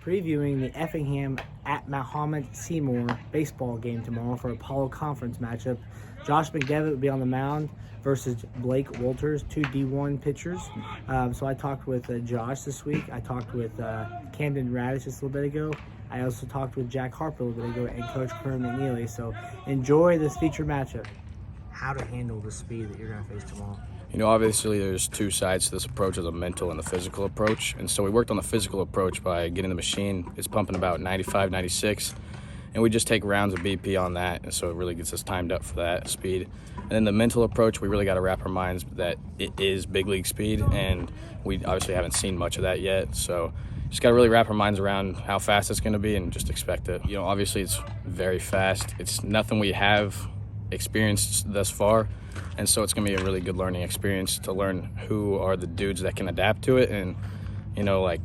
previewing the Effingham at Mahomet-Seymour baseball game tomorrow for Apollo Conference matchup. Josh Mcdevitt will be on the mound versus Blake Walters, two D1 pitchers. So I talked with Josh this week. I talked with Camden Raddatz just a little bit ago. I also talked with Jack Harper a little bit ago and Coach McNeely. So enjoy this feature matchup. How to handle the speed that you're going to face tomorrow. You know, obviously there's two sides to this approach. There's a mental and the physical approach. And so we worked on the physical approach by getting the machine. It's pumping about 95, 96. And we just take rounds of BP on that. And so it really gets us timed up for that speed. And then the mental approach, we really got to wrap our minds that it is big league speed. And we obviously haven't seen much of that yet. So just got to really wrap our minds around how fast it's going to be and just expect it. You know, obviously it's very fast. It's nothing we have experienced thus far. And so it's going to be a really good learning experience to learn who are the dudes that can adapt to it and, you know, like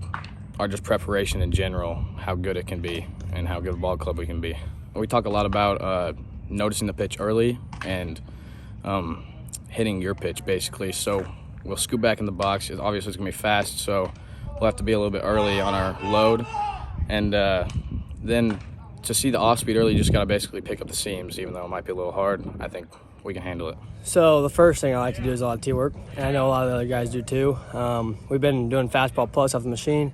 our just preparation in general, how good it can be and how good a ball club we can be. We talk a lot about noticing the pitch early and hitting your pitch, basically. So we'll scoot back in the box. Obviously, it's going to be fast, so we'll have to be a little bit early on our load. And then to see the off-speed early, you just got to basically pick up the seams, even though it might be a little hard. I think we can handle it. So the first thing I like to do is a lot of teamwork, and I know a lot of the other guys do too. We've been doing fastball plus off the machine,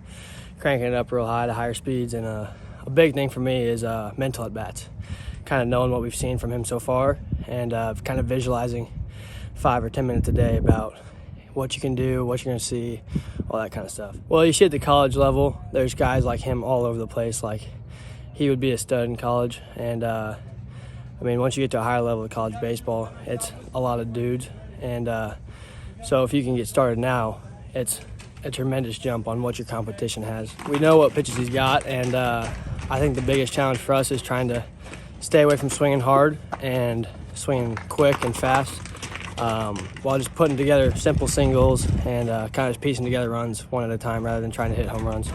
cranking it up real high to higher speeds, and a big thing for me is mental at-bats, kind of knowing what we've seen from him so far and kind of visualizing 5 or 10 minutes a day about what you can do, what you're going to see, all that kind of stuff. Well, you see at the college level, there's guys like him all over the place. Like, he would be a stud in college, and I mean, once you get to a higher level of college baseball, it's a lot of dudes. And so if you can get started now, it's a tremendous jump on what your competition has. We know what pitches he's got, and I think the biggest challenge for us is trying to stay away from swinging hard and swinging quick and fast while just putting together simple singles and kind of just piecing together runs one at a time rather than trying to hit home runs.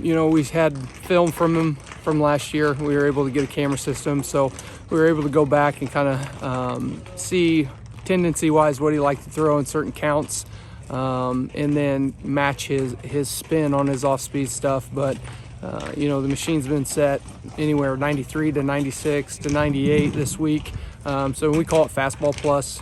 You know, we had film from him from last year. We were able to get a camera system, so we were able to go back and kind of see tendency-wise what he liked to throw in certain counts, and then match his spin on his off-speed stuff. But you know, the machine's been set anywhere 93 to 96 to 98 this week. So we call it fastball plus.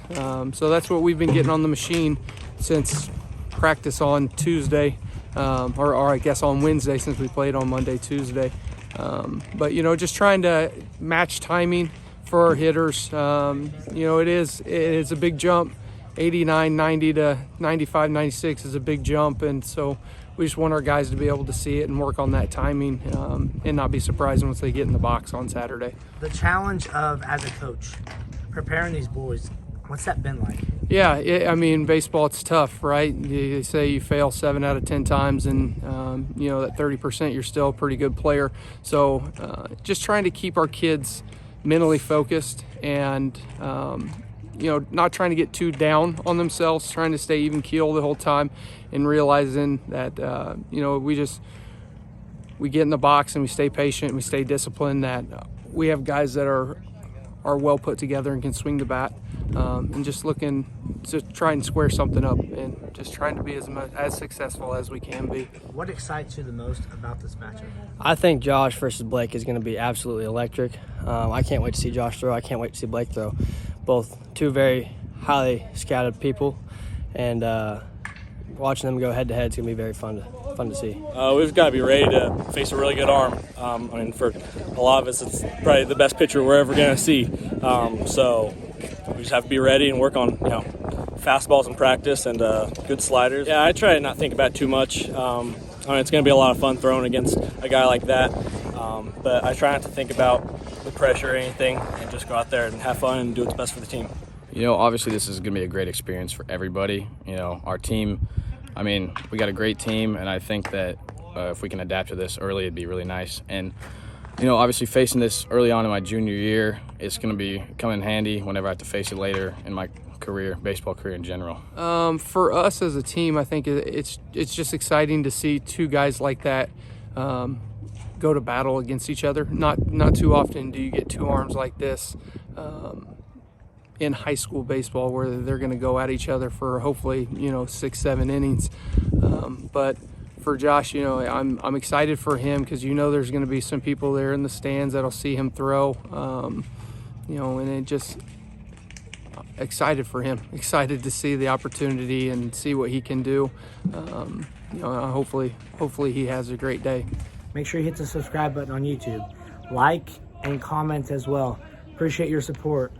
So that's what we've been getting on the machine since practice on Tuesday, or I guess on Wednesday, since we played on Monday, Tuesday. But, you know, just trying to match timing for our hitters. You know, it is a big jump. 89, 90 to 95, 96 is a big jump. And so we just want our guys to be able to see it and work on that timing and not be surprised once they get in the box on Saturday. The challenge of, as a coach, preparing these boys, what's that been like? Yeah, I mean, baseball, it's tough, right? They say you fail 7 out of 10 times, and, you know, that 30% you're still a pretty good player. So just trying to keep our kids mentally focused and, you know, not trying to get too down on themselves, trying to stay even keel the whole time and realizing that, you know, we get in the box and we stay patient and we stay disciplined, that we have guys that are well put together and can swing the bat, and just looking to try and square something up and just trying to be as successful as we can be. What excites you the most about this matchup? I think Josh versus Blake is going to be absolutely electric. I can't wait to see Josh throw. I can't wait to see Blake throw. Both two very highly scouted people, and watching them go head to head is going to be very fun to see. We've got to be ready to face a really good arm. I mean, for a lot of us, it's probably the best pitcher we're ever going to see. So we just have to be ready and work on, you know, fastballs in practice and good sliders. Yeah, I try to not think about it too much. I mean, it's going to be a lot of fun throwing against a guy like that. But I try not to think about the pressure or anything and just go out there and have fun and do what's best for the team. You know, obviously this is going to be a great experience for everybody. You know, our team, I mean, we got a great team, and I think that if we can adapt to this early, it'd be really nice. And, you know, obviously facing this early on in my junior year, it's going to come in handy whenever I have to face it later in my career, baseball career in general. For us as a team, I think it's just exciting to see two guys like that go to battle against each other. Not too often do you get two arms like this in high school baseball, where they're going to go at each other for hopefully, you know, 6-7 innings. But for Josh, you know, I'm excited for him because you know there's going to be some people there in the stands that'll see him throw, you know, and it just excited for him, excited to see the opportunity and see what he can do. You know, hopefully he has a great day. Make sure you hit the subscribe button on YouTube. Like and comment as well. Appreciate your support.